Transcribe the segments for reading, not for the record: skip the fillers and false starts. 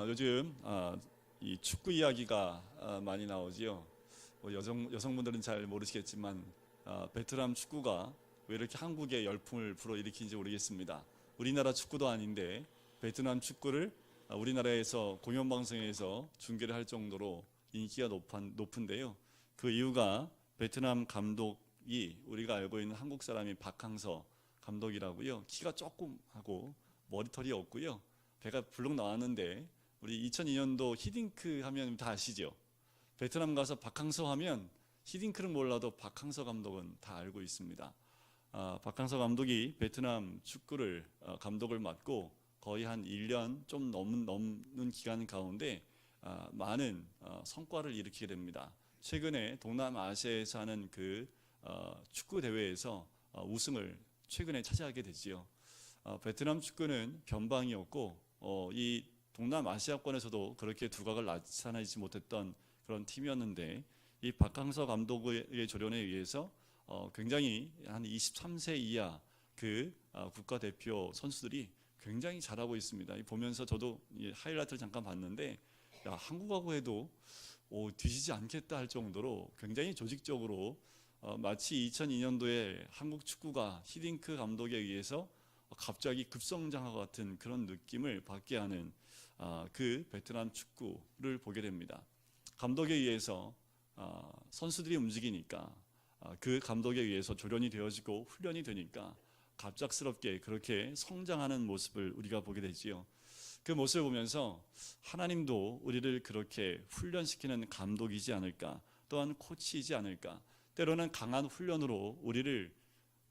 요즘 이 축구 이야기가 많이 나오지요. 여성분들은 잘 모르시겠지만 베트남 축구가 왜 이렇게 한국에 열풍을 불어일으키는지 모르겠습니다. 우리나라 축구도 아닌데 베트남 축구를 우리나라에서 공영방송에서 중계를 할 정도로 인기가 높은데요. 그 이유가 베트남 감독이 우리가 알고 있는 한국 사람이 박항서 감독이라고요. 키가 조금 하고 머리털이 없고요. 배가 불룩 나왔는데 우리 2002년도 히딩크 하면 다 아시죠? 베트남 가서 박항서 하면 히딩크는 몰라도 박항서 감독은 다 알고 있습니다. 박항서 감독이 베트남 축구를 감독을 맡고 거의 한 1년 좀 넘는 기간 가운데 많은 성과를 일으키게 됩니다. 최근에 동남아시아에서 하는 그 축구 대회에서 우승을 최근에 차지하게 되지요. 베트남 축구는 변방이었고 이 동남아시아권에서도 그렇게 두각을 나타내지 못했던 그런 팀이었는데 이 박항서 감독의 조련에 의해서 굉장히 한 23세 이하 그 국가대표 선수들이 굉장히 잘하고 있습니다. 보면서 저도 하이라이트를 잠깐 봤는데 한국하고 해도 뒤지지 않겠다 할 정도로 굉장히 조직적으로 마치 2002년도에 한국 축구가 히딩크 감독에 의해서 갑자기 급성장과 같은 그런 느낌을 받게 하는 그 베트남 축구를 보게 됩니다. 감독에 의해서 선수들이 움직이니까 그 감독에 의해서 조련이 되어지고 훈련이 되니까 갑작스럽게 그렇게 성장하는 모습을 우리가 보게 되지요. 그 모습을 보면서 하나님도 우리를 그렇게 훈련시키는 감독이지 않을까, 또한 코치이지 않을까. 때로는 강한 훈련으로 우리를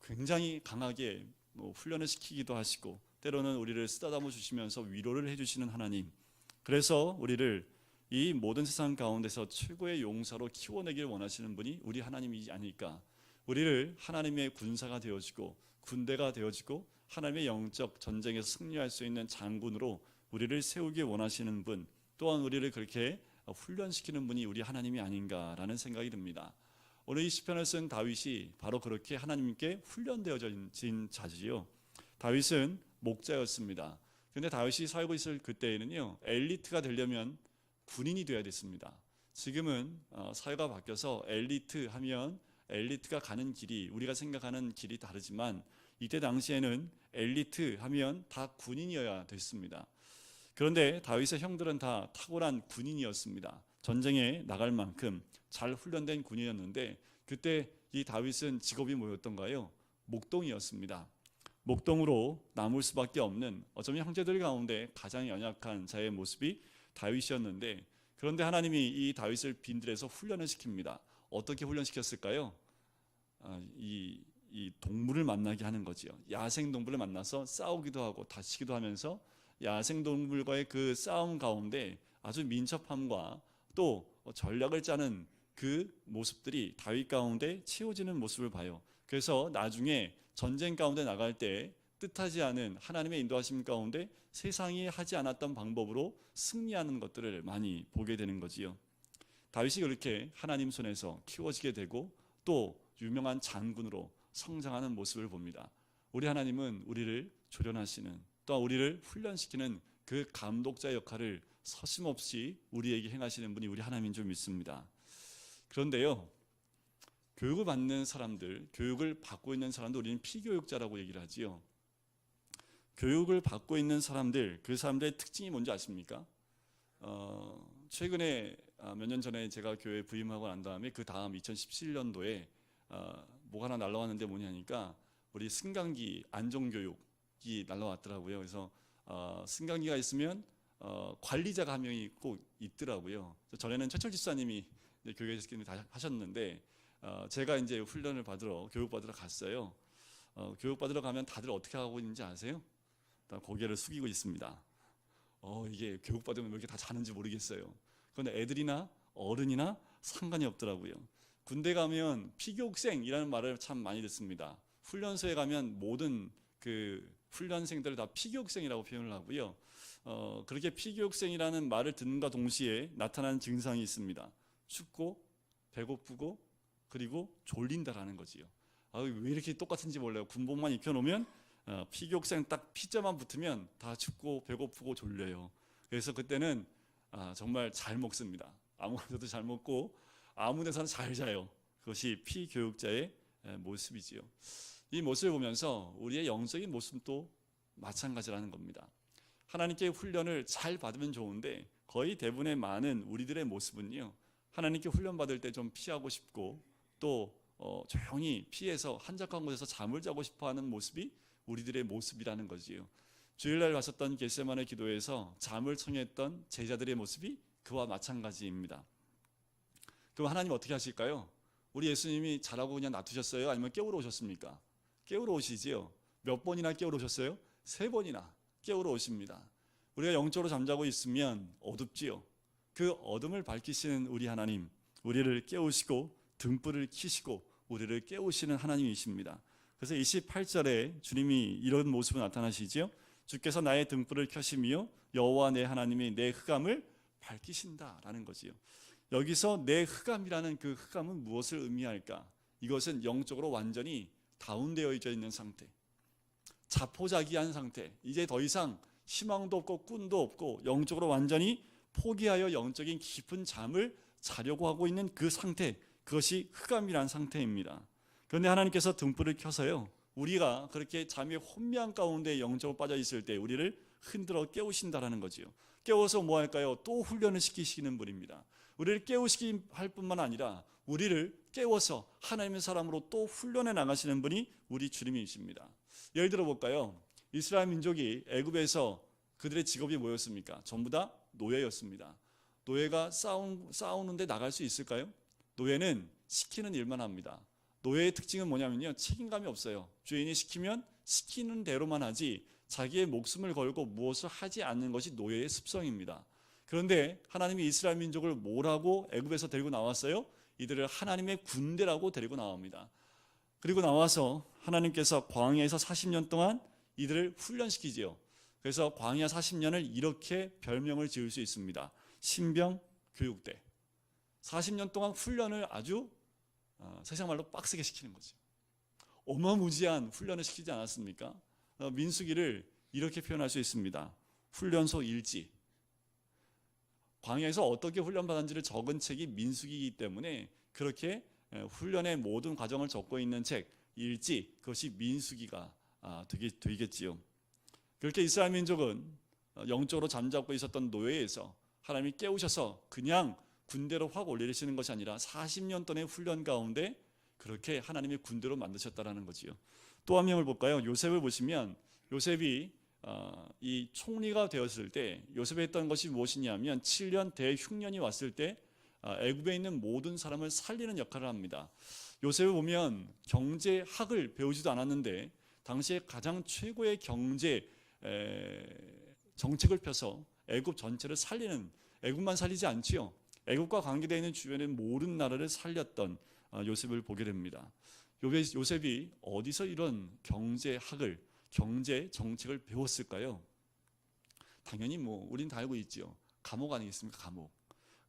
굉장히 강하게 훈련을 시키기도 하시고, 때로는 우리를 쓰다듬어 주시면서 위로를 해주시는 하나님. 그래서 우리를 이 모든 세상 가운데서 최고의 용사로 키워내길 원하시는 분이 우리 하나님이지 않을까. 우리를 하나님의 군사가 되어지고 군대가 되어지고 하나님의 영적 전쟁에서 승리할 수 있는 장군으로 우리를 세우길 원하시는 분, 또한 우리를 그렇게 훈련시키는 분이 우리 하나님이 아닌가라는 생각이 듭니다. 오늘 이 시편을 쓴 다윗이 바로 그렇게 하나님께 훈련되어진 자지요. 다윗은 목자였습니다. 그런데 다윗이 살고 있을 그때에는요, 엘리트가 되려면 군인이 되어야 됐습니다. 지금은 사회가 바뀌어서 엘리트 하면 엘리트가 가는 길이, 우리가 생각하는 길이 다르지만 이때 당시에는 엘리트 하면 다 군인이어야 됐습니다. 그런데 다윗의 형들은 다 탁월한 군인이었습니다. 전쟁에 나갈 만큼 잘 훈련된 군인이었는데 그때 이 다윗은 직업이 뭐였던가요? 목동이었습니다. 목동으로 남을 수밖에 없는, 어쩌면 형제들 가운데 가장 연약한 자의 모습이 다윗이었는데, 그런데 하나님이 이 다윗을 빈들에서 훈련을 시킵니다. 어떻게 훈련시켰을까요? 이 동물을 만나게 하는 거지요. 야생 동물을 만나서 싸우기도 하고 다치기도 하면서 야생 동물과의 그 싸움 가운데 아주 민첩함과 또 전략을 짜는 그 모습들이 다윗 가운데 채워지는 모습을 봐요. 그래서 나중에 전쟁 가운데 나갈 때 뜻하지 않은 하나님의 인도하심 가운데 세상이 하지 않았던 방법으로 승리하는 것들을 많이 보게 되는 거지요. 다윗이 그렇게 하나님 손에서 키워지게 되고 또 유명한 장군으로 성장하는 모습을 봅니다. 우리 하나님은 우리를 조련하시는, 또 우리를 훈련시키는 그 감독자 역할을 서심없이 우리에게 행하시는 분이 우리 하나님인 줄 믿습니다. 그런데요, 교육을 받는 사람들, 교육을 받고 있는 사람들, 우리는 피교육자라고 얘기를 하지요. 교육을 받고 있는 사람들, 그 사람들의 특징이 뭔지 아십니까? 최근에 몇 년 전에 제가 교회에 부임하고 난 다음에 그 다음 2017년도에 뭐가 하나 날라왔는데 뭐냐니까 우리 승강기 안전교육이 날라왔더라고요. 그래서 승강기가 있으면 관리자가 한 명이 꼭 있더라고요. 전에는 최철 집사님이 교회에서 하셨는데 제가 이제 훈련을 받으러, 교육받으러 갔어요. 교육받으러 가면 다들 어떻게 하고 있는지 아세요? 고개를 숙이고 있습니다. 이게 교육받으면 왜 이렇게 다 자는지 모르겠어요. 그런데 애들이나 어른이나 상관이 없더라고요. 군대 가면 피교육생이라는 말을 참 많이 듣습니다. 훈련소에 가면 모든 그 훈련생들을 다 피교육생이라고 표현을 하고요. 그렇게 피교육생이라는 말을 듣는과 동시에 나타나는 증상이 있습니다. 춥고 배고프고 그리고 졸린다라는 거지요. 왜 이렇게 똑같은지 몰라요. 군복만 입혀놓으면 피교육생 딱 피자만 붙으면 다 춥고 배고프고 졸려요. 그래서 그때는 정말 잘 먹습니다. 아무 데도 잘 먹고 아무 데서나 잘 자요. 그것이 피교육자의 모습이지요. 이 모습을 보면서 우리의 영적인 모습도 마찬가지라는 겁니다. 하나님께 훈련을 잘 받으면 좋은데 거의 대부분의 많은 우리들의 모습은요, 하나님께 훈련 받을 때 좀 피하고 싶고 또 조용히 피해서 한적한 곳에서 잠을 자고 싶어하는 모습이 우리들의 모습이라는 거지요. 주일날 갔었던 겟세마네 기도에서 잠을 청했던 제자들의 모습이 그와 마찬가지입니다. 그럼 하나님 어떻게 하실까요? 우리 예수님이 자라고 그냥 놔두셨어요? 아니면 깨우러 오셨습니까? 깨우러 오시지요. 몇 번이나 깨우러 오셨어요? 3번이나 깨우러 오십니다. 우리가 영적으로 잠자고 있으면 어둡지요. 그 어둠을 밝히시는 우리 하나님, 우리를 깨우시고 등불을 켜시고 우리를 깨우시는 하나님이십니다. 그래서 28절에 주님이 이런 모습으로 나타나시지요. 주께서 나의 등불을 켜시며 여호와 내 하나님이 내 흑암을 밝히신다라는 거지요. 여기서 내 흑암이라는 그 흑암은 무엇을 의미할까? 이것은 영적으로 완전히 다운되어 있는 상태, 자포자기한 상태, 이제 더 이상 희망도 없고 꿈도 없고 영적으로 완전히 포기하여 영적인 깊은 잠을 자려고 하고 있는 그 상태, 그것이 흑암이란 상태입니다. 그런데 하나님께서 등불을 켜서요, 우리가 그렇게 잠의 혼미한 가운데 영적으로 빠져 있을 때 우리를 흔들어 깨우신다라는 거지요. 깨워서 뭐 할까요? 또 훈련을 시키시는 분입니다. 우리를 깨우시기 할 뿐만 아니라 우리를 깨워서 하나님의 사람으로 또 훈련해 나가시는 분이 우리 주님이십니다. 예를 들어 볼까요? 이스라엘 민족이 애굽에서 그들의 직업이 뭐였습니까? 전부 다 노예였습니다. 노예가 싸우는데 나갈 수 있을까요? 노예는 시키는 일만 합니다. 노예의 특징은 뭐냐면요, 책임감이 없어요. 주인이 시키면 시키는 대로만 하지 자기의 목숨을 걸고 무엇을 하지 않는 것이 노예의 습성입니다. 그런데 하나님이 이스라엘 민족을 뭐라고 애굽에서 데리고 나왔어요? 이들을 하나님의 군대라고 데리고 나옵니다. 그리고 나와서 하나님께서 광야에서 40년 동안 이들을 훈련시키지요. 그래서 광야 40년을 이렇게 별명을 지을 수 있습니다. 신병 교육대. 40년 동안 훈련을 아주 세상 말로 빡세게 시키는 거죠. 어마무지한 훈련을 시키지 않았습니까? 민수기를 이렇게 표현할 수 있습니다. 훈련소 일지. 광야에서 어떻게 훈련받았는지를 적은 책이 민수기이기 때문에 그렇게 훈련의 모든 과정을 적고 있는 책, 일지, 그것이 민수기가 되겠지요. 그렇게 이스라엘 민족은 영적으로 잠자고 있었던 노예에서 하나님이 깨우셔서 그냥 군대로 확 올리시는 것이 아니라 40년 동안의 훈련 가운데 그렇게 하나님의 군대로 만드셨다는 거지요. 또 한 명을 볼까요? 요셉을 보시면 요셉이 이 총리가 되었을 때 요셉이 했던 것이 무엇이냐면 7년 대흉년이 왔을 때 애굽에 있는 모든 사람을 살리는 역할을 합니다. 요셉을 보면 경제학을 배우지도 않았는데 당시에 가장 최고의 경제 정책을 펴서 애굽 전체를 살리는, 애굽만 살리지 않지요. 애굽과 관계되어 있는 주변의 모든 나라를 살렸던 요셉을 보게 됩니다. 요셉이 어디서 이런 경제학을, 경제 정책을 배웠을까요? 당연히 우린 다 알고 있지요. 감옥 아니겠습니까?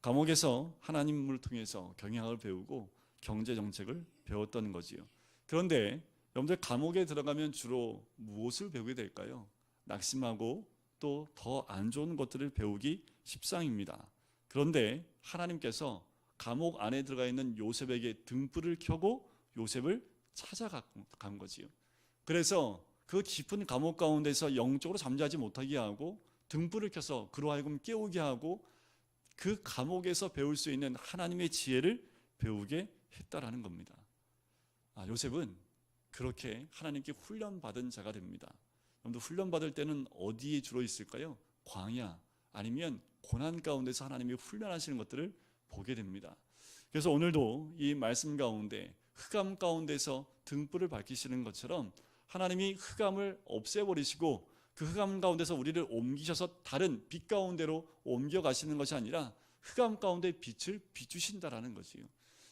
감옥에서 하나님을 통해서 경영학을 배우고 경제 정책을 배웠던 거지요. 그런데 여러분들 감옥에 들어가면 주로 무엇을 배우게 될까요? 낙심하고 또 더 안 좋은 것들을 배우기 십상입니다. 그런데 하나님께서 감옥 안에 들어가 있는 요셉에게 등불을 켜고 요셉을 찾아간 거지요. 그래서 그 깊은 감옥 가운데서 영적으로 잠자지 못하게 하고 등불을 켜서 그로 하여금 깨우게 하고 그 감옥에서 배울 수 있는 하나님의 지혜를 배우게 했다라는 겁니다. 요셉은 그렇게 하나님께 훈련받은 자가 됩니다. 여러분들 훈련받을 때는 어디에 주로 있을까요? 광야 아니면 고난 가운데서 하나님이 훈련하시는 것들을 보게 됩니다. 그래서 오늘도 이 말씀 가운데 흑암 가운데서 등불을 밝히시는 것처럼 하나님이 흑암을 없애버리시고 그 흑암 가운데서 우리를 옮기셔서 다른 빛 가운데로 옮겨가시는 것이 아니라 흑암 가운데 빛을 비추신다라는 것이에요.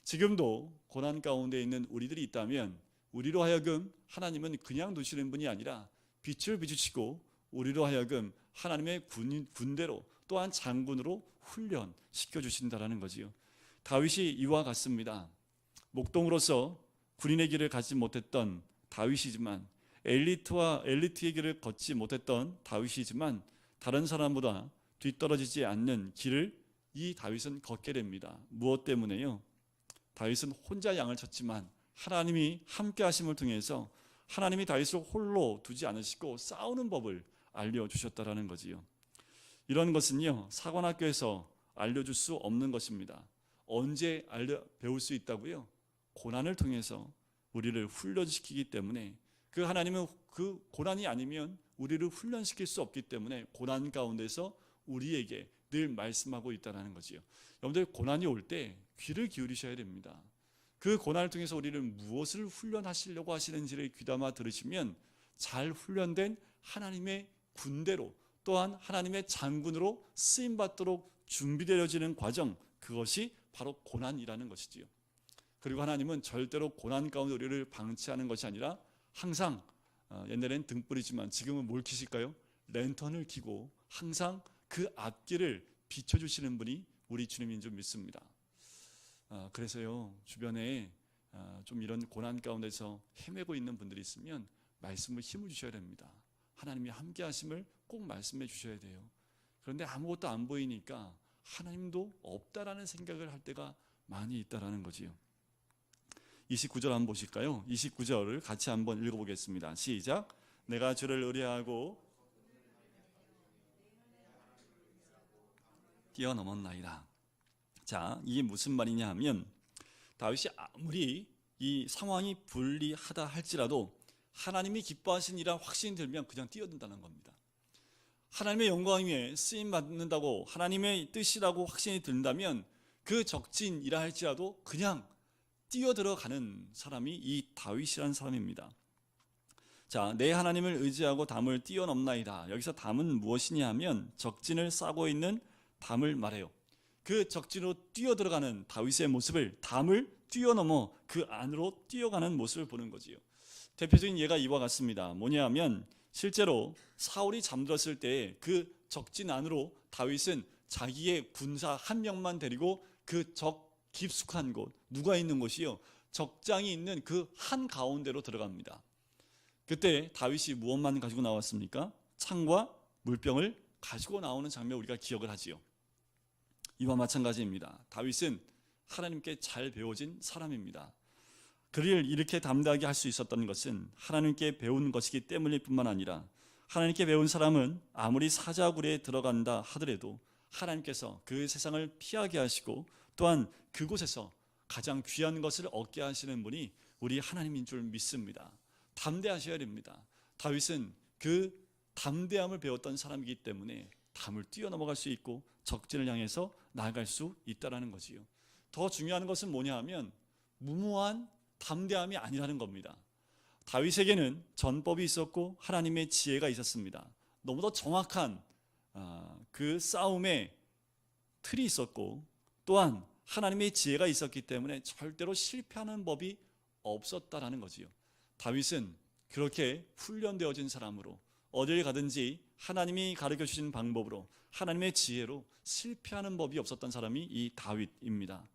지금도 고난 가운데 있는 우리들이 있다면 우리로 하여금 하나님은 그냥 두시는 분이 아니라 빛을 비추시고 우리로 하여금 하나님의 군대로 또한 장군으로 훈련시켜 주신다라는 거지요. 다윗이 이와 같습니다. 목동으로서 군인의 길을 가지 못했던 다윗이지만 엘리트의 길을 걷지 못했던 다윗이지만 다른 사람보다 뒤떨어지지 않는 길을 이 다윗은 걷게 됩니다. 무엇 때문에요? 다윗은 혼자 양을 쳤지만 하나님이 함께 하심을 통해서 하나님이 다윗을 홀로 두지 않으시고 싸우는 법을 알려주셨다라는 거지요. 이런 것은요, 사관학교에서 알려줄 수 없는 것입니다. 언제 배울 수 있다고요? 고난을 통해서 우리를 훈련시키기 때문에, 그 하나님은 그 고난이 아니면 우리를 훈련시킬 수 없기 때문에 고난 가운데서 우리에게 늘 말씀하고 있다는 거지요. 여러분들, 고난이 올 때 귀를 기울이셔야 됩니다. 그 고난을 통해서 우리를 무엇을 훈련하시려고 하시는지를 귀담아 들으시면 잘 훈련된 하나님의 군대로 또한 하나님의 장군으로 쓰임받도록 준비되어지는 과정, 그것이 바로 고난이라는 것이지요. 그리고 하나님은 절대로 고난 가운데 우리를 방치하는 것이 아니라 항상, 옛날엔 등불이지만 지금은 뭘 켜실까요? 랜턴을 켜고 항상 그 앞길을 비춰주시는 분이 우리 주님인 줄 믿습니다. 그래서요, 주변에 좀 이런 고난 가운데서 헤매고 있는 분들이 있으면 말씀을 힘을 주셔야 됩니다. 하나님이 함께 하심을 꼭 말씀해 주셔야 돼요. 그런데 아무것도 안 보이니까 하나님도 없다라는 생각을 할 때가 많이 있다라는 거지요. 29절 한번 보실까요? 29절을 같이 한번 읽어보겠습니다. 시작. 내가 주를 의뢰하고 뛰어넘었나이다. 자, 이게 무슨 말이냐 하면, 다윗이 아무리 이 상황이 불리하다 할지라도 하나님이 기뻐하신 일이라 확신이 들면 그냥 뛰어든다는 겁니다. 하나님의 영광에 쓰임 받는다고, 하나님의 뜻이라고 확신이 든다면 그 적진이라 할지라도 그냥 뛰어들어가는 사람이 이 다윗이라는 사람입니다. 자, 내 하나님을 의지하고 담을 뛰어넘나이다. 여기서 담은 무엇이냐 하면 적진을 싸고 있는 담을 말해요. 그 적진으로 뛰어들어가는 다윗의 모습을, 담을 뛰어넘어 그 안으로 뛰어가는 모습을 보는 거지요. 대표적인 예가 이와 같습니다. 뭐냐 하면, 실제로 사울이 잠들었을 때 그 적진 안으로 다윗은 자기의 군사 한 명만 데리고 그 적 깊숙한 곳, 누가 있는 곳이요? 적장이 있는 그 한 가운데로 들어갑니다. 그때 다윗이 무엇만 가지고 나왔습니까? 창과 물병을 가지고 나오는 장면, 우리가 기억을 하지요. 이와 마찬가지입니다. 다윗은 하나님께 잘 배워진 사람입니다. 그를 이렇게 담대하게 할 수 있었던 것은 하나님께 배운 것이기 때문일 뿐만 아니라, 하나님께 배운 사람은 아무리 사자굴에 들어간다 하더라도 하나님께서 그 세상을 피하게 하시고 또한 그곳에서 가장 귀한 것을 얻게 하시는 분이 우리 하나님인 줄 믿습니다. 담대하셔야 됩니다. 다윗은 그 담대함을 배웠던 사람이기 때문에 담을 뛰어넘어갈 수 있고 적진을 향해서 나아갈 수 있다는 거지요. 더 중요한 것은 뭐냐 하면 무모한 담대함이 아니라는 겁니다. 다윗에게는 전법이 있었고 하나님의 지혜가 있었습니다. 너무도 정확한 그 싸움의 틀이 있었고 또한 하나님의 지혜가 있었기 때문에 절대로 실패하는 법이 없었다라는 거지요. 다윗은 그렇게 훈련되어진 사람으로 어딜 가든지 하나님이 가르쳐 주신 방법으로, 하나님의 지혜로 실패하는 법이 없었던 사람이 이 다윗입니다.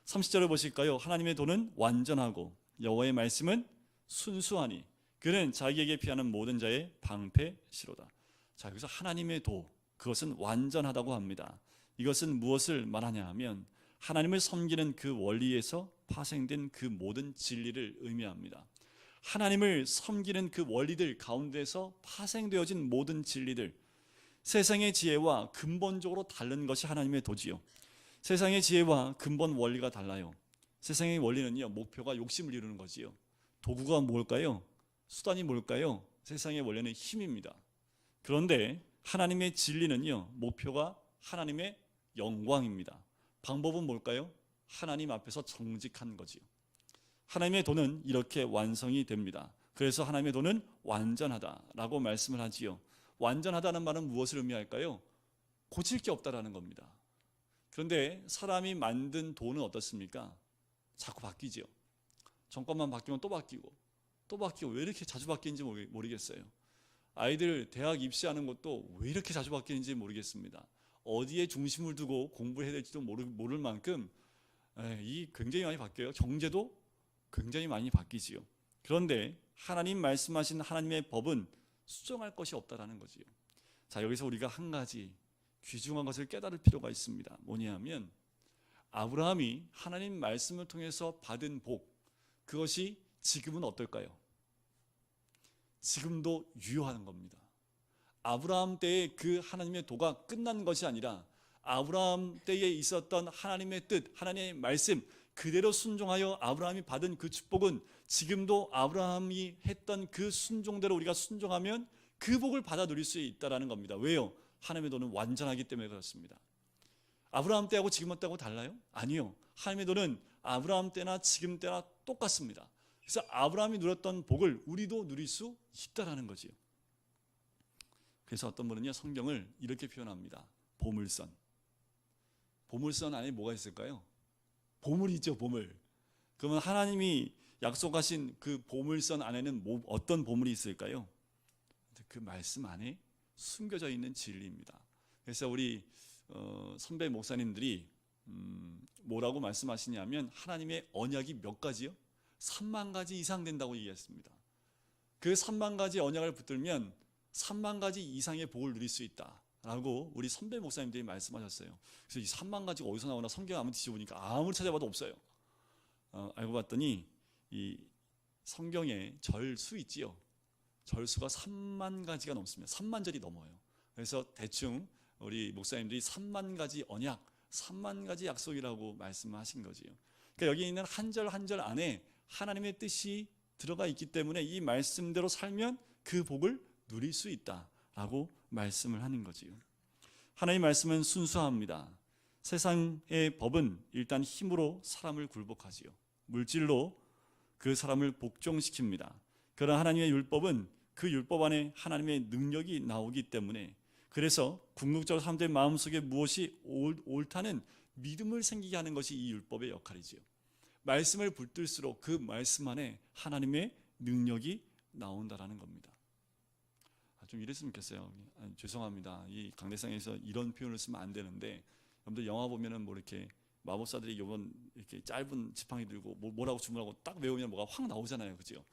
30절을 보실까요? 하나님의 도는 완전하고 여호와의 말씀은 순수하니 그는 자기에게 피하는 모든 자의 방패시로다. 자, 여기서 하나님의 도, 그것은 완전하다고 합니다. 이것은 무엇을 말하냐 하면 하나님을 섬기는 그 원리에서 파생된 그 모든 진리를 의미합니다. 하나님을 섬기는 그 원리들 가운데서 파생되어진 모든 진리들, 세상의 지혜와 근본적으로 다른 것이 하나님의 도지요. 세상의 지혜와 근본 원리가 달라요. 세상의 원리는요, 목표가 욕심을 이루는 거지요. 도구가 뭘까요? 수단이 뭘까요? 세상의 원리는 힘입니다. 그런데 하나님의 진리는요, 목표가 하나님의 영광입니다. 방법은 뭘까요? 하나님 앞에서 정직한 거지요. 하나님의 도는 이렇게 완성이 됩니다. 그래서 하나님의 도는 완전하다라고 말씀을 하지요. 완전하다는 말은 무엇을 의미할까요? 고칠 게 없다라는 겁니다. 그런데 사람이 만든 도는 어떻습니까? 자꾸 바뀌죠. 정권만 바뀌면 또 바뀌고, 또 바뀌고 왜 이렇게 자주 바뀌는지 모르겠어요. 아이들 대학 입시하는 것도 왜 이렇게 자주 바뀌는지 모르겠습니다. 어디에 중심을 두고 공부를 해야 될지도 모를 만큼 이 굉장히 많이 바뀌어요. 경제도 굉장히 많이 바뀌지요. 그런데 하나님 말씀하신 하나님의 법은 수정할 것이 없다라는 거지요. 자, 여기서 우리가 한 가지 귀중한 것을 깨달을 필요가 있습니다. 뭐냐면 아브라함이 하나님 말씀을 통해서 받은 복, 그것이 지금은 어떨까요? 지금도 유효한 겁니다. 아브라함 때의 그 하나님의 도가 끝난 것이 아니라 아브라함 때에 있었던 하나님의 뜻, 하나님의 말씀 그대로 순종하여 아브라함이 받은 그 축복은 지금도 아브라함이 했던 그 순종대로 우리가 순종하면 그 복을 받아 누릴 수 있다는 겁니다. 왜요? 하나님의 도는 완전하기 때문에 그렇습니다. 아브라함 때하고 지금 때하고 달라요? 아니요. 하나님의 도는 아브라함 때나 지금 때나 똑같습니다. 그래서 아브라함이 누렸던 복을 우리도 누릴 수 있다는 거지요. 그래서 어떤 분은요, 성경을 이렇게 표현합니다. 보물선. 보물선 안에 뭐가 있을까요? 보물이죠, 보물. 그러면 하나님이 약속하신 그 보물선 안에는 어떤 보물이 있을까요? 그 말씀 안에 숨겨져 있는 진리입니다. 그래서 우리 선배 목사님들이 뭐라고 말씀하시냐면 하나님의 언약이 몇 가지요? 3만 가지 이상 된다고 얘기했습니다. 그 3만 가지 언약을 붙들면 3만 가지 이상의 복을 누릴 수 있다라고 우리 선배 목사님들이 말씀하셨어요. 그래서 이 3만 가지가 어디서 나오나 성경 아무리 뒤져보니까 아무리 찾아봐도 없어요. 알고 봤더니 이 성경에 절수 있지요. 절수가 3만 가지가 넘습니다. 3만 절이 넘어요. 그래서 대충 우리 목사님들이 3만 가지 언약, 3만 가지 약속이라고 말씀하신 거지요. 그러니까 여기 있는 한 절 한 절 안에 하나님의 뜻이 들어가 있기 때문에 이 말씀대로 살면 그 복을 누릴 수 있다라고 말씀을 하는 거지요. 하나님의 말씀은 순수합니다. 세상의 법은 일단 힘으로 사람을 굴복하지요. 물질로 그 사람을 복종시킵니다. 그러나 하나님의 율법은 그 율법 안에 하나님의 능력이 나오기 때문에, 그래서 궁극적으로 사람들의 마음속에 무엇이 옳다는 믿음을 생기게 하는 것이 이 율법의 역할이지요. 말씀을 붙들수록 그 말씀 안에 하나님의 능력이 나온다라는 겁니다. 좀 이랬으면 좋겠어요. 죄송합니다. 이 강대상에서 이런 표현을 쓰면 안 되는데, 여러분들 영화 보면은 뭐 이렇게 마법사들이 이번 이렇게 짧은 지팡이 들고 뭐라고 주문하고 딱 외우면 뭐가 확 나오잖아요, 그죠?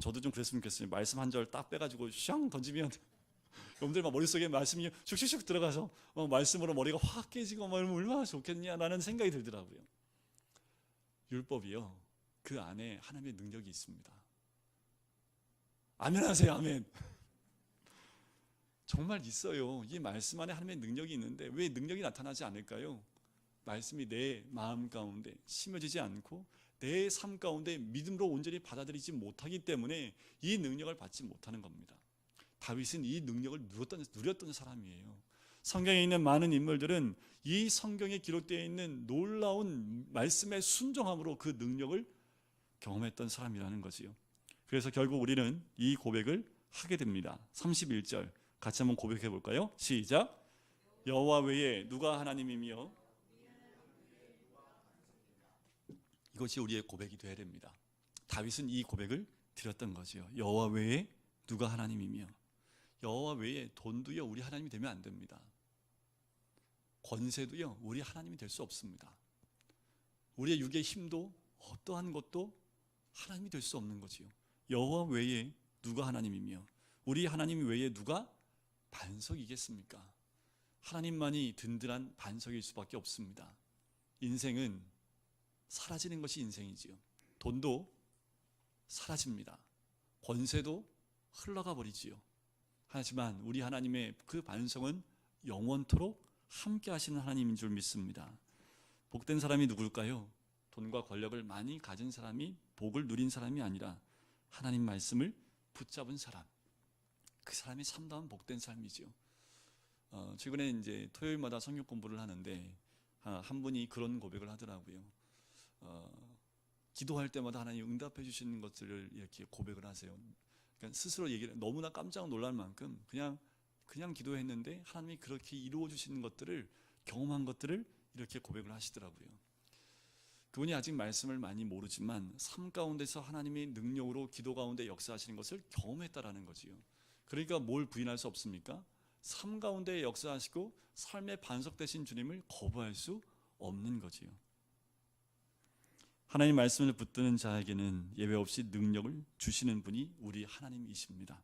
저도 좀 그랬으면 좋겠어요. 말씀 한 절 딱 빼가지고 샹 던지면 여러분들 막 머릿속에 말씀이 슉슉슉 들어가서 말씀으로 머리가 확 깨지고 얼마나 좋겠냐라는 생각이 들더라고요. 율법이요, 그 안에 하나님의 능력이 있습니다. 아멘 하세요. 아멘. 정말 있어요. 이 말씀 안에 하나님의 능력이 있는데 왜 능력이 나타나지 않을까요? 말씀이 내 마음 가운데 심어지지 않고 내 삶 가운데 믿음으로 온전히 받아들이지 못하기 때문에 이 능력을 받지 못하는 겁니다. 다윗은 이 능력을 누렸던 사람이에요. 성경에 있는 많은 인물들은 이 성경에 기록되어 있는 놀라운 말씀의 순종함으로 그 능력을 경험했던 사람이라는 거지요. 그래서 결국 우리는 이 고백을 하게 됩니다. 31절 같이 한번 고백해 볼까요? 시작. 여호와 외에 누가 하나님이며. 이것이 우리의 고백이 되어야 됩니다. 다윗은 이 고백을 드렸던 거지요. 여호와 외에 누가 하나님이며. 여호와 외에 돈도요 우리 하나님이 되면 안 됩니다. 권세도요 우리 하나님이 될 수 없습니다. 우리의 육의 힘도 어떠한 것도 하나님이 될 수 없는 거지요. 여호와 외에 누가 하나님이며. 우리 하나님 외에 누가 반석이겠습니까? 하나님만이 든든한 반석일 수밖에 없습니다. 인생은 사라지는 것이 인생이지요. 돈도 사라집니다. 권세도 흘러가 버리지요. 하지만 우리 하나님의 그 반석은 영원토록 함께 하시는 하나님인 줄 믿습니다. 복된 사람이 누굴까요? 돈과 권력을 많이 가진 사람이 복을 누린 사람이 아니라 하나님 말씀을 붙잡은 사람, 그 사람이 참다운 복된 삶이죠. 최근에 이제 토요일마다 성경 공부를 하는데 한 분이 그런 고백을 하더라고요. 기도할 때마다 하나님 응답해 주시는 것들을 이렇게 고백을 하세요. 그러니까 스스로 얘기를 너무나 깜짝 놀랄 만큼 그냥 기도했는데 하나님이 그렇게 이루어 주시는 것들을 경험한 것들을 이렇게 고백을 하시더라고요. 그분이 아직 말씀을 많이 모르지만 삶 가운데서 하나님이 능력으로 기도 가운데 역사하시는 것을 경험했다라는 거지요. 그러니까 뭘 부인할 수 없습니까? 삶 가운데 역사하시고 삶의 반석 되신 주님을 거부할 수 없는 거지요. 하나님 말씀을 붙드는 자에게는 예외 없이 능력을 주시는 분이 우리 하나님이십니다.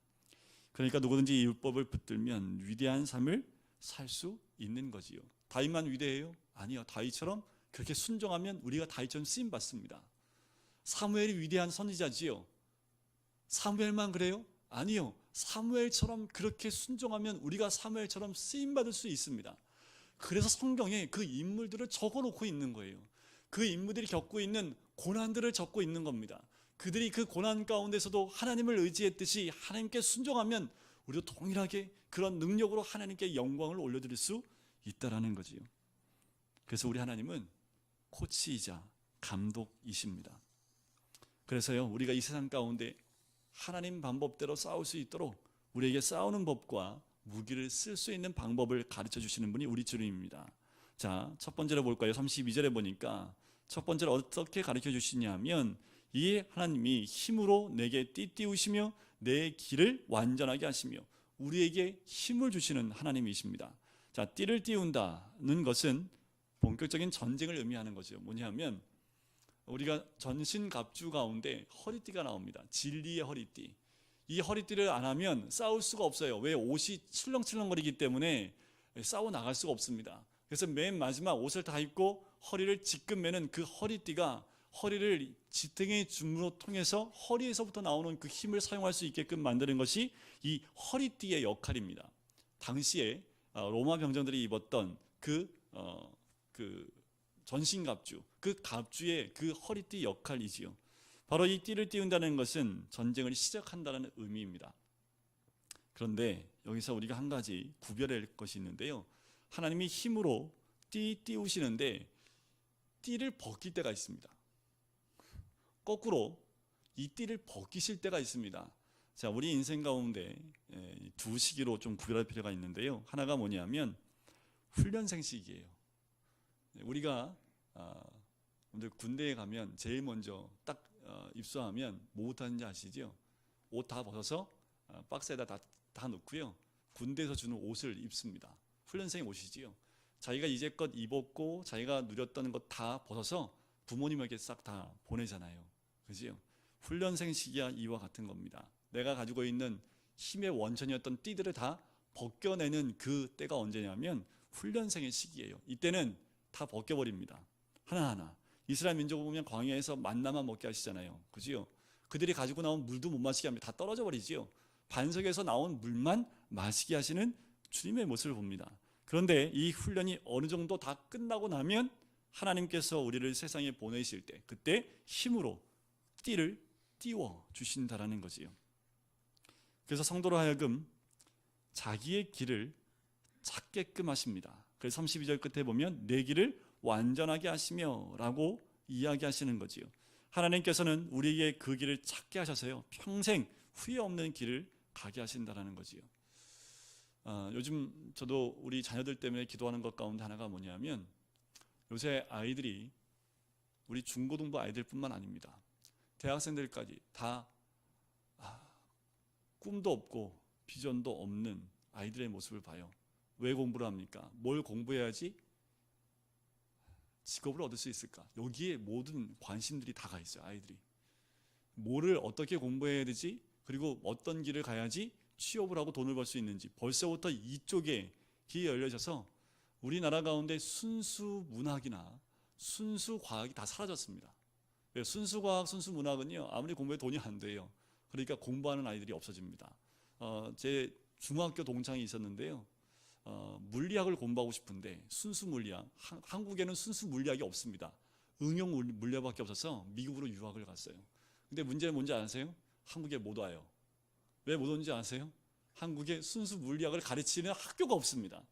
그러니까 누구든지 이 율법을 붙들면 위대한 삶을 살 수 있는 거지요. 다윗만 위대해요? 아니요. 다윗처럼 그렇게 순종하면 우리가 다윗처럼 쓰임 받습니다. 사무엘이 위대한 선지자지요. 사무엘만 그래요? 아니요. 사무엘처럼 그렇게 순종하면 우리가 사무엘처럼 쓰임 받을 수 있습니다. 그래서 성경에 그 인물들을 적어놓고 있는 거예요. 그 인물들이 겪고 있는 고난들을 적고 있는 겁니다. 그들이 그 고난 가운데서도 하나님을 의지했듯이 하나님께 순종하면 우리도 동일하게 그런 능력으로 하나님께 영광을 올려드릴 수 있다라는 거지요. 그래서 우리 하나님은 코치이자 감독이십니다. 그래서요, 우리가 이 세상 가운데 하나님 방법대로 싸울 수 있도록 우리에게 싸우는 법과 무기를 쓸 수 있는 방법을 가르쳐 주시는 분이 우리 주님입니다. 자, 첫 번째로 볼까요? 32절에 보니까 첫 번째로 어떻게 가르쳐 주시냐면 이 하나님이 힘으로 내게 띠띠우시며 내 길을 완전하게 하시며 우리에게 힘을 주시는 하나님이십니다. 자, 띠를 띠운다는 것은 본격적인 전쟁을 의미하는 거죠. 뭐냐면 우리가 전신갑주 가운데 허리띠가 나옵니다. 진리의 허리띠. 이 허리띠를 안 하면 싸울 수가 없어요. 왜? 옷이 출렁출렁거리기 때문에 싸워 나갈 수가 없습니다. 그래서 맨 마지막 옷을 다 입고 허리를 지금 매는 그 허리띠가 허리를 지탱의 줌으로 통해서 허리에서부터 나오는 그 힘을 사용할 수 있게끔 만드는 것이 이 허리띠의 역할입니다. 당시에 로마 병정들이 입었던 그 전신갑주, 그 갑주의 그 허리띠 역할이지요. 바로 이 띠를 띄운다는 것은 전쟁을 시작한다는 의미입니다. 그런데 여기서 우리가 한 가지 구별할 것이 있는데요. 하나님이 힘으로 띄우시는데 띠를 벗길 때가 있습니다. 거꾸로 이 띠를 벗기실 때가 있습니다. 자, 우리 인생 가운데 두 시기로 좀 구별할 필요가 있는데요. 하나가 뭐냐면 훈련생 시기예요. 우리가 군대에 가면 제일 먼저 딱 입소하면 뭐부터 하는지 아시죠? 옷 다 벗어서 박스에다 다 넣고요. 군대에서 주는 옷을 입습니다. 훈련생의 옷이지요. 자기가 이제껏 입었고 자기가 누렸던 것 다 벗어서 부모님에게 싹 다 보내잖아요. 그지요? 훈련생 시기와 이와 같은 겁니다. 내가 가지고 있는 힘의 원천이었던 띠들을 다 벗겨내는 그 때가 언제냐면 훈련생의 시기예요. 이때는 다 벗겨버립니다. 하나하나. 이스라엘 민족을 보면 광야에서 만나만 먹게 하시잖아요. 그지요? 그들이 가지고 나온 물도 못 마시게 합니다. 다 떨어져 버리지요. 반석에서 나온 물만 마시게 하시는 주님의 모습을 봅니다. 그런데 이 훈련이 어느 정도 다 끝나고 나면 하나님께서 우리를 세상에 보내실 때 그때 힘으로 띠를 띄워 주신다라는 거지요. 그래서 성도로 하여금 자기의 길을 찾게끔 하십니다. 그래서 32절 끝에 보면 내 길을 완전하게 하시며 라고 이야기하시는 거지요. 하나님께서는 우리에게 그 길을 찾게 하셔서요 평생 후회 없는 길을 가게 하신다라는 거지요. 요즘 저도 우리 자녀들 때문에 기도하는 것 가운데 하나가 뭐냐면 요새 아이들이 우리 중고등부 아이들뿐만 아닙니다. 대학생들까지 다 꿈도 없고 비전도 없는 아이들의 모습을 봐요. 왜 공부를 합니까? 뭘 공부해야지 직업을 얻을 수 있을까? 여기에 모든 관심들이 다 가 있어요. 아이들이 뭐를 어떻게 공부해야 되지? 그리고 어떤 길을 가야지 취업을 하고 돈을 벌 수 있는지 벌써부터 이쪽에 길이 열려져서 우리나라 가운데 순수 문학이나 순수 과학이 다 사라졌습니다. 순수 과학, 순수 문학은요 아무리 공부해도 돈이 안 돼요. 그러니까 공부하는 아이들이 없어집니다. 제 중학교 동창이 있었는데요. 물리학을 공부하고 싶은데 순수 물리학, 한국에는 순수 물리학이 없습니다. 응용 물리학밖에 없어서 미국으로 유학을 갔어요. 근데 문제는 뭔지 아세요? 한국에 못 와요. 왜 못 오는지 아세요? 한국에 순수 물리학을 가르치는 학교가 없습니다.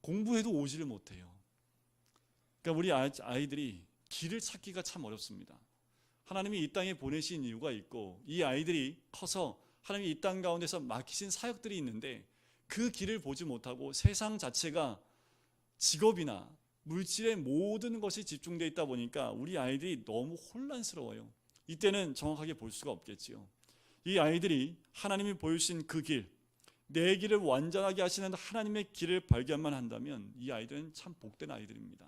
공부해도 오지를 못해요. 그러니까 우리 아이들이 길을 찾기가 참 어렵습니다. 하나님이 이 땅에 보내신 이유가 있고 이 아이들이 커서 하나님이 이 땅 가운데서 맡기신 사역들이 있는데 그 길을 보지 못하고 세상 자체가 직업이나 물질의 모든 것이 집중되어 있다 보니까 우리 아이들이 너무 혼란스러워요. 이때는 정확하게 볼 수가 없겠지요. 이 아이들이 하나님이 보여주신 그 길, 내 길을 완전하게 하시는 하나님의 길을 발견만 한다면 이 아이들은 참 복된 아이들입니다.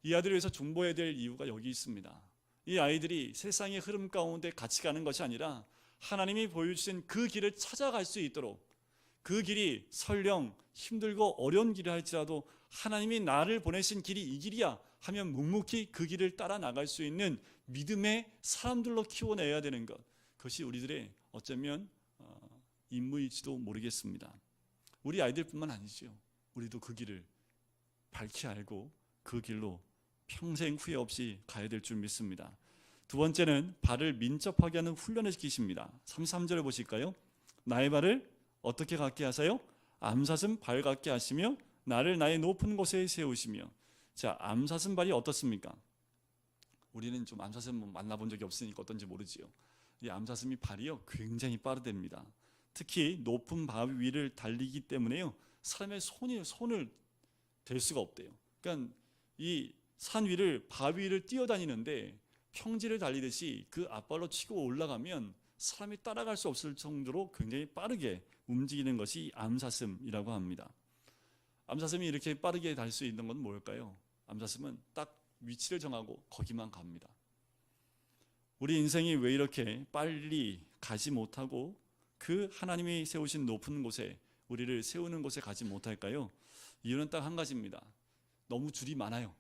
이 아이들을 위해서 중보해야 될 이유가 여기 있습니다. 이 아이들이 세상의 흐름 가운데 같이 가는 것이 아니라 하나님이 보여주신 그 길을 찾아갈 수 있도록, 그 길이 설령 힘들고 어려운 길이 할지라도 하나님이 나를 보내신 길이 이 길이야 하면 묵묵히 그 길을 따라 나갈 수 있는 믿음의 사람들로 키워내야 되는 것, 그것이 우리들의 어쩌면 임무일지도 모르겠습니다. 우리 아이들뿐만 아니죠. 우리도 그 길을 밝히 알고 그 길로 평생 후회 없이 가야 될 줄 믿습니다. 두 번째는 발을 민첩하게 하는 훈련을 시키십니다. 33절을 보실까요? 나의 발을 어떻게 갖게 하세요? 암사슴 발 같게 하시며 나를 나의 높은 곳에 세우시며. 자, 암사슴 발이 어떻습니까? 우리는 좀 암사슴 만나본 적이 없으니까 어떤지 모르지요. 이 암사슴이 발이요 굉장히 빠르답니다. 특히 높은 바위 위를 달리기 때문에요 사람의 손을 댈 수가 없대요. 그러니까 이 산 위를 바위 위를 뛰어다니는데 평지를 달리듯이 그 앞발로 치고 올라가면 사람이 따라갈 수 없을 정도로 굉장히 빠르게 움직이는 것이 암사슴이라고 합니다. 암사슴이 이렇게 빠르게 달 수 있는 건 뭘까요? 암사슴은 딱 위치를 정하고 거기만 갑니다. 우리 인생이 왜 이렇게 빨리 가지 못하고 그 하나님이 세우신 높은 곳에, 우리를 세우는 곳에 가지 못할까요? 이유는 딱 한 가지입니다. 너무 줄이 많아요.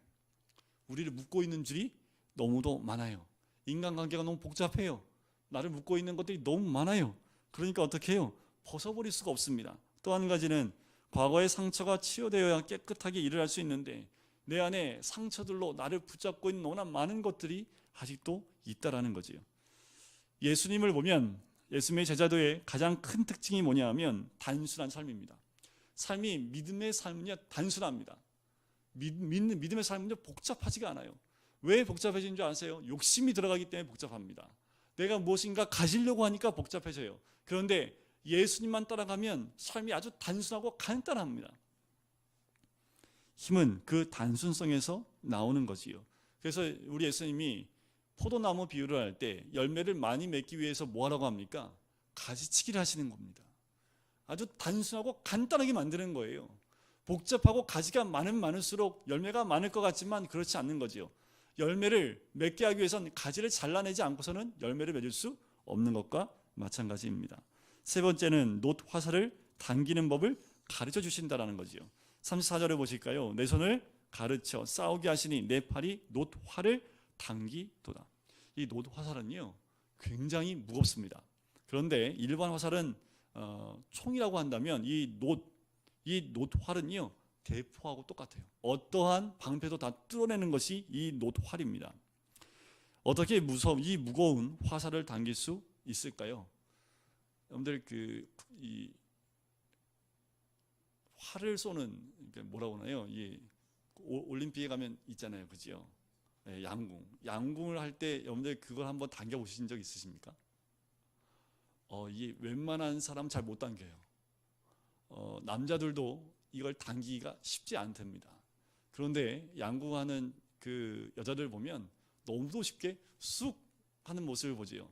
우리를 묶고 있는 줄이 너무도 많아요. 인간관계가 너무 복잡해요. 나를 묶고 있는 것들이 너무 많아요. 그러니까 어떻게 해요? 벗어버릴 수가 없습니다. 또 한 가지는 과거의 상처가 치유되어야 깨끗하게 일을 할 수 있는데 내 안에 상처들로 나를 붙잡고 있는 너무나 많은 것들이 아직도 있다라는 거지요. 예수님을 보면 예수님의 제자도의 가장 큰 특징이 뭐냐 하면 단순한 삶입니다. 삶이 믿음의 삶은요 단순합니다. 믿음의 삶은요 복잡하지가 않아요. 왜 복잡해진 줄 아세요? 욕심이 들어가기 때문에 복잡합니다. 내가 무엇인가 가지려고 하니까 복잡해져요. 그런데 예수님만 따라가면 삶이 아주 단순하고 간단합니다. 힘은 그 단순성에서 나오는 거지요. 그래서 우리 예수님이 포도나무 비유를 할 때 열매를 많이 맺기 위해서 뭐 하라고 합니까? 가지치기를 하시는 겁니다. 아주 단순하고 간단하게 만드는 거예요. 복잡하고 가지가 많을수록 열매가 많을 것 같지만 그렇지 않는 거지요. 열매를 맺게 하기 위해서는 가지를 잘라내지 않고서는 열매를 맺을 수 없는 것과 마찬가지입니다. 세 번째는 놋 화살을 당기는 법을 가르쳐 주신다라는 거지요. 34절에 보실까요? 내 손을 가르쳐 싸우게 하시니 내 팔이 놋 활을 당기도다. 이 놋 화살은요 굉장히 무겁습니다. 그런데 일반 화살은 총이라고 한다면 이 놋 활은요 대포하고 똑같아요. 어떠한 방패도 다 뚫어내는 것이 이 놋 활입니다. 어떻게 이 무거운 화살을 당길 수 있을까요? 여러분들 이 활을 쏘는 뭐라고 하나요? 올림픽에 가면 있잖아요, 그죠? 네, 양궁을 할 때 여러분들 그걸 한번 당겨 보신 적 있으십니까? 이 웬만한 사람 잘 못 당겨요. 남자들도 이걸 당기기가 쉽지 않답니다. 그런데 양궁하는 그 여자들 보면 너무도 쉽게 쑥 하는 모습을 보지요.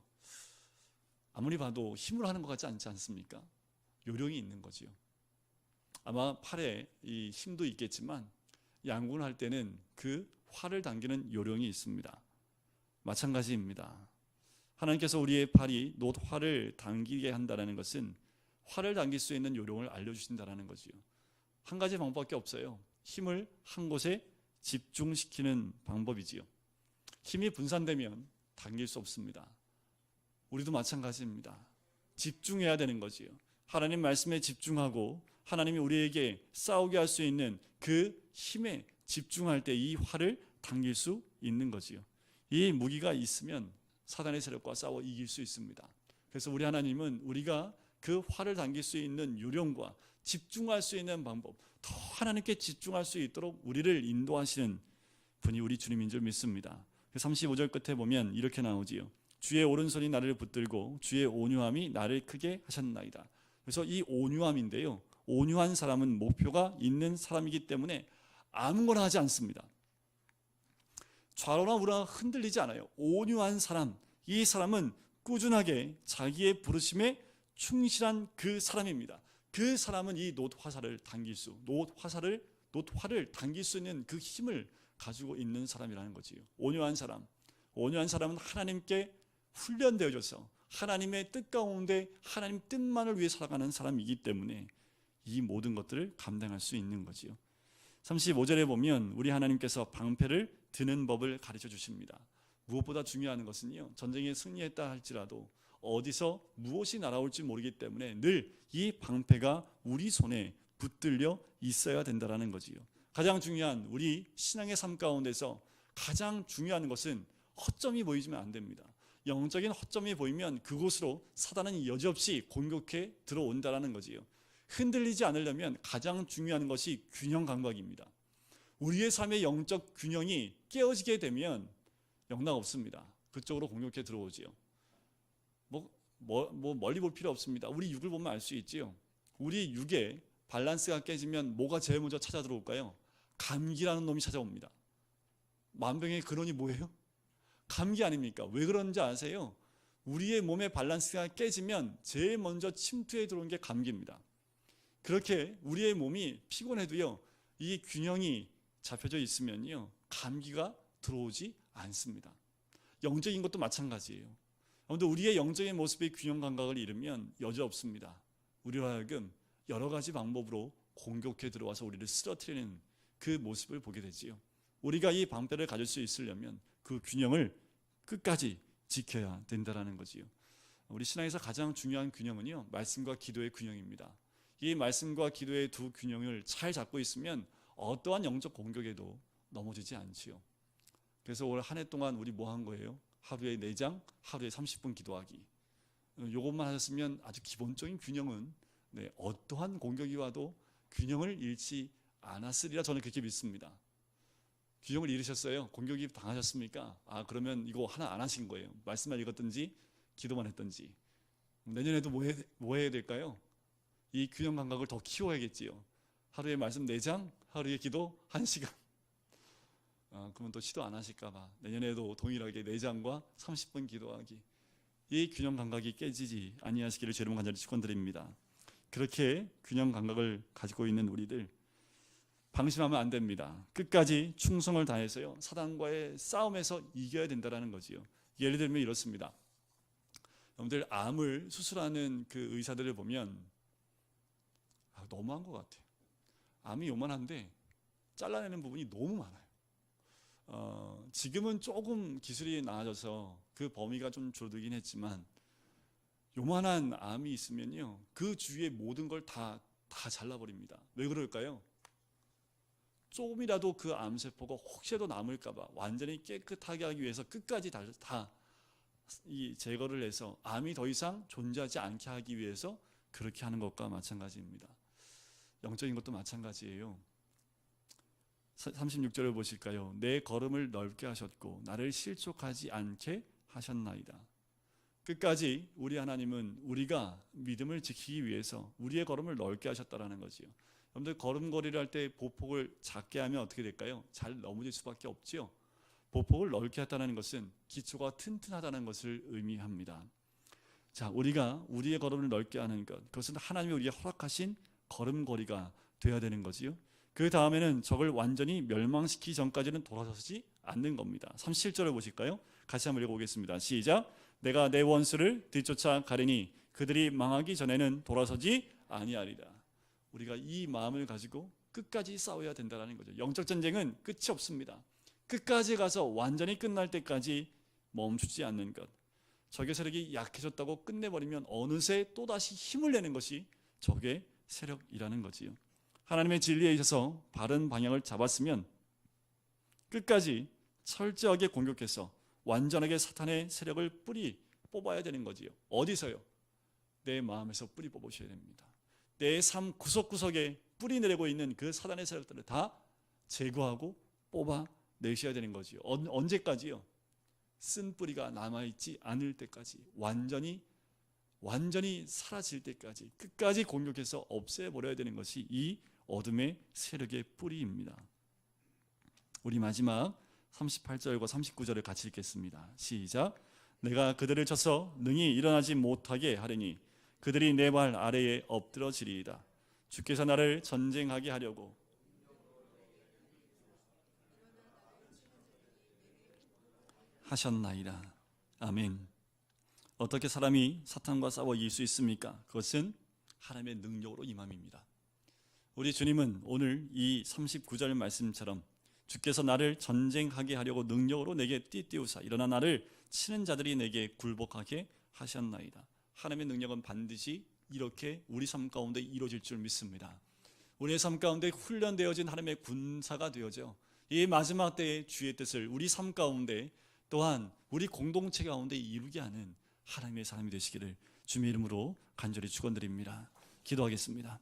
아무리 봐도 힘으로 하는 것 같지 않지 않습니까? 요령이 있는 거지요. 아마 팔에 이 힘도 있겠지만 양궁을 할 때는 그 활을 당기는 요령이 있습니다. 마찬가지입니다. 하나님께서 우리의 팔이 놋 활을 당기게 한다는 것은 활을 당길 수 있는 요령을 알려주신다는 거지요. 한 가지 방법밖에 없어요. 힘을 한 곳에 집중시키는 방법이지요. 힘이 분산되면 당길 수 없습니다. 우리도 마찬가지입니다. 집중해야 되는 거지요. 하나님 말씀에 집중하고 하나님이 우리에게 싸우게 할 수 있는 그 힘에 집중할 때 이 활을 당길 수 있는 거지요. 이 무기가 있으면 사단의 세력과 싸워 이길 수 있습니다. 그래서 우리 하나님은 우리가 그 활을 당길 수 있는 요령과 집중할 수 있는 방법, 더 하나님께 집중할 수 있도록 우리를 인도하시는 분이 우리 주님인 줄 믿습니다. 35절 끝에 보면 이렇게 나오지요. 주의 오른손이 나를 붙들고 주의 온유함이 나를 크게 하셨나이다. 그래서 이 온유함인데요, 온유한 사람은 목표가 있는 사람이기 때문에 아무거나 하지 않습니다. 좌로나 우로나 흔들리지 않아요. 온유한 사람, 이 사람은 꾸준하게 자기의 부르심에 충실한 그 사람입니다. 그 사람은 이 놋화를 당길 수 있는 그 힘을 가지고 있는 사람이라는 거지요. 온유한 사람은 하나님께 훈련되어져서 하나님의 뜻 가운데 하나님 뜻만을 위해 살아가는 사람이기 때문에 이 모든 것들을 감당할 수 있는 거지요. 35절에 보면 우리 하나님께서 방패를 드는 법을 가르쳐 주십니다. 무엇보다 중요한 것은요, 전쟁에 승리했다 할지라도 어디서 무엇이 날아올지 모르기 때문에 늘 이 방패가 우리 손에 붙들려 있어야 된다는 거지요. 가장 중요한 우리 신앙의 삶 가운데서 가장 중요한 것은 허점이 보이지면 안 됩니다. 영적인 허점이 보이면 그곳으로 사단은 여지없이 공격해 들어온다는 거지요. 흔들리지 않으려면 가장 중요한 것이 균형 감각입니다. 우리의 삶의 영적 균형이 깨어지게 되면 영락 없습니다. 그쪽으로 공격해 들어오지요. 멀리 볼 필요 없습니다. 우리 육을 보면 알 수 있지요. 우리 육의 밸런스가 깨지면 뭐가 제일 먼저 찾아 들어올까요? 감기라는 놈이 찾아옵니다. 만병의 근원이 뭐예요? 감기 아닙니까? 왜 그런지 아세요? 우리의 몸의 밸런스가 깨지면 제일 먼저 침투해 들어온 게 감기입니다. 그렇게 우리의 몸이 피곤해도요, 이 균형이 잡혀져 있으면요, 감기가 들어오지 않습니다. 영적인 것도 마찬가지예요. 그런데 우리의 영적인 모습의 균형 감각을 잃으면 여지없습니다. 우리로 하여금 여러 가지 방법으로 공격해 들어와서 우리를 쓰러뜨리는 그 모습을 보게 되지요. 우리가 이 방패를 가질 수 있으려면 그 균형을 끝까지 지켜야 된다는 거지요. 우리 신앙에서 가장 중요한 균형은요, 말씀과 기도의 균형입니다. 이 말씀과 기도의 두 균형을 잘 잡고 있으면 어떠한 영적 공격에도 넘어지지 않지요. 그래서 올 한 해 동안 우리 뭐 한 거예요? 하루에 4장, 하루에 30분 기도하기. 이것만 하셨으면 아주 기본적인 균형은 어떠한 공격이 와도 균형을 잃지 않았으리라 저는 그렇게 믿습니다. 균형을 잃으셨어요? 공격이 당하셨습니까? 그러면 이거 하나 안 하신 거예요. 말씀만 읽었든지 기도만 했든지. 내년에도 뭐 해야 될까요? 이 균형 감각을 더 키워야겠지요. 하루에 말씀 4장, 하루에 기도 1시간. 그러면 또 시도 안 하실까 봐 내년에도 동일하게 4장과 30분 기도하기. 이 균형 감각이 깨지지 아니하시기를 제 이름 간절히 축원드립니다. 그렇게 균형 감각을 가지고 있는 우리들 방심하면 안 됩니다. 끝까지 충성을 다해서요, 사단과의 싸움에서 이겨야 된다는 거지요. 예를 들면 이렇습니다. 여러분들 암을 수술하는 그 의사들을 보면 너무한 것 같아요. 암이 요만한데 잘라내는 부분이 너무 많아요. 지금은 조금 기술이 나아져서 그 범위가 좀 줄어들긴 했지만 요만한 암이 있으면요, 그 주위의 모든 걸 다 잘라버립니다. 왜 그럴까요? 조금이라도 그 암세포가 혹시라도 남을까봐 완전히 깨끗하게 하기 위해서 끝까지 다 제거를 해서 암이 더 이상 존재하지 않게 하기 위해서 그렇게 하는 것과 마찬가지입니다. 영적인 것도 마찬가지예요. 36절을 보실까요? 내 걸음을 넓게 하셨고 나를 실족하지 않게 하셨나이다. 끝까지 우리 하나님은 우리가 믿음을 지키기 위해서 우리의 걸음을 넓게 하셨다는 거지요. 여러분들 걸음걸이를 할 때 보폭을 작게 하면 어떻게 될까요? 잘 넘어질 수밖에 없지요. 보폭을 넓게 했다는 것은 기초가 튼튼하다는 것을 의미합니다. 자, 우리가 우리의 걸음을 넓게 하는 것, 그것은 하나님이 우리에게 허락하신 걸음걸이가 되어야 되는 거지요. 그 다음에는 적을 완전히 멸망시키기 전까지는 돌아서지 않는 겁니다. 37절을 보실까요? 같이 한번 읽어보겠습니다. 시작. 내가 내 원수를 뒤쫓아 가리니 그들이 망하기 전에는 돌아서지 아니하리라. 우리가 이 마음을 가지고 끝까지 싸워야 된다는 거죠. 영적 전쟁은 끝이 없습니다. 끝까지 가서 완전히 끝날 때까지 멈추지 않는 것. 적의 세력이 약해졌다고 끝내버리면 어느새 또다시 힘을 내는 것이 적의 세력이라는 거지요. 하나님의 진리에 있어서 바른 방향을 잡았으면 끝까지 철저하게 공격해서 완전하게 사탄의 세력을 뿌리 뽑아야 되는 거지요. 어디서요? 내 마음에서 뿌리 뽑으셔야 됩니다. 내 삶 구석구석에 뿌리 내리고 있는 그 사단의 세력들을 다 제거하고 뽑아내셔야 되는 거지요. 언제까지요? 쓴 뿌리가 남아있지 않을 때까지, 완전히 사라질 때까지 끝까지 공격해서 없애버려야 되는 것이 이 어둠의 세력의 뿌리입니다. 우리 마지막 38절과 39절을 같이 읽겠습니다. 시작. 내가 그들을 쳐서 능히 일어나지 못하게 하리니 그들이 내 발 아래에 엎드러지리이다. 주께서 나를 전쟁하게 하려고 하셨나이다. 아멘. 어떻게 사람이 사탄과 싸워 이길 수 있습니까? 그것은 하나님의 능력으로 임함입니다. 우리 주님은 오늘 이 39절 말씀처럼 주께서 나를 전쟁하게 하려고 능력으로 내게 띠띠우사 일어나 나를 치는 자들이 내게 굴복하게 하셨나이다. 하나님의 능력은 반드시 이렇게 우리 삶 가운데 이루어질 줄 믿습니다. 우리의 삶 가운데 훈련되어진 하나님의 군사가 되어져 이 마지막 때의 주의 뜻을 우리 삶 가운데 또한 우리 공동체 가운데 이루게 하는 하나님의 사람이 되시기를 주님의 이름으로 간절히 축원드립니다. 기도하겠습니다.